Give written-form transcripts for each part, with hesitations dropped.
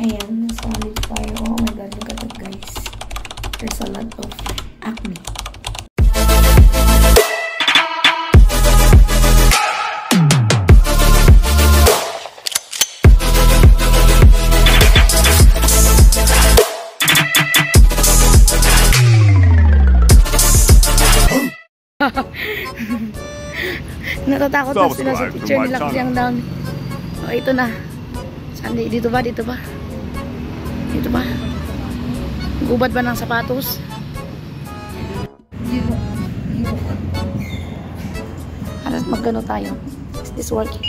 Ayan, solid fire. Oh my god, look at that, guys. There's a lot of acne. Natatakot na sila sa picture nila kasi ang dami. Oh, ito na. Saan? Dito ba? Dito ba? Dito ba? Gubat ba ng sapatos? Halos magano tayo. Is this working?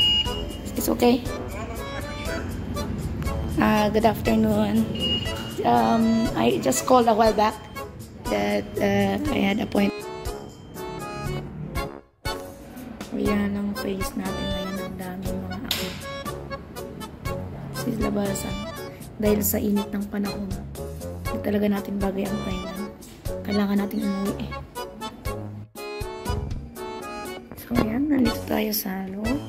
Is this okay? Good afternoon. I just called a while back that I had a point. Ayan ang face natin ngayon. Ang daming mga ako. Sa labasan. Dahil sa init ng panahon. Hindi talaga natin bagay ang pahinga. Kailangan natin umuwi eh. So ayan, nandito tayo sa loob.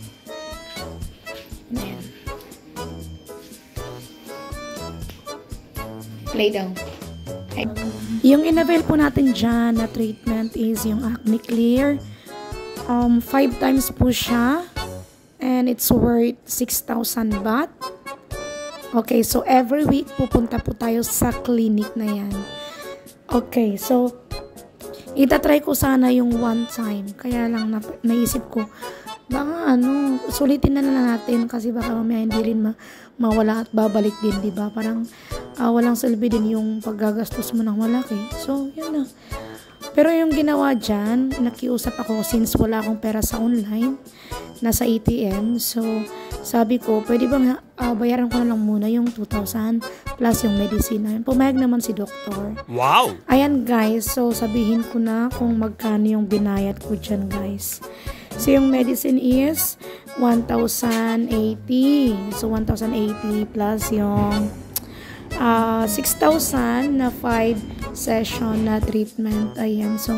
Ayan. Lay down. Okay. Yung in-avail po natin dyan na treatment is yung Acne Clear. 5 times po siya. And it's worth 6,000 baht. Okay, so every week pupunta po tayo sa clinic na yan. Okay, so itatry ko sana yung one time. Kaya lang naisip ko, baka sulitin na natin kasi baka mamaya hindi rin mawala at babalik din, di ba? Parang walang silbi din yung paggagastos mo ng malaki. So, yun na. Pero yung ginawa dyan, nakiusap ako since wala akong pera sa online, nasa ATM. So, sabi ko, pwede bang bayaran ko na lang muna yung 2,000 plus yung medicine. Pumayag naman si doktor. Wow! Ayan guys, so sabihin ko na kung magkano yung binayad ko dyan guys. So, yung medicine is 1,080. So, 1,080 plus yung 6,000 na 5 session na treatment. Ayan. So,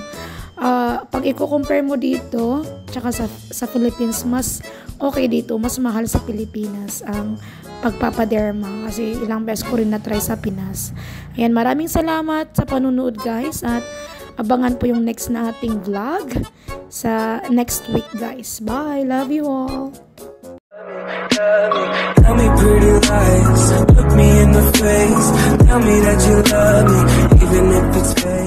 pag i-compare mo dito, tsaka sa Philippines, mas okay dito. Mas mahal sa Pilipinas ang pagpapaderma. Kasi ilang beses ko rin na-try sa Pinas. Ayan. Maraming salamat sa panunood guys. At abangan po yung next na ating vlog sa next week guys. Bye! Love you all! Tell me pretty lies, look me in the face. Tell me that you love me, even if it's fake.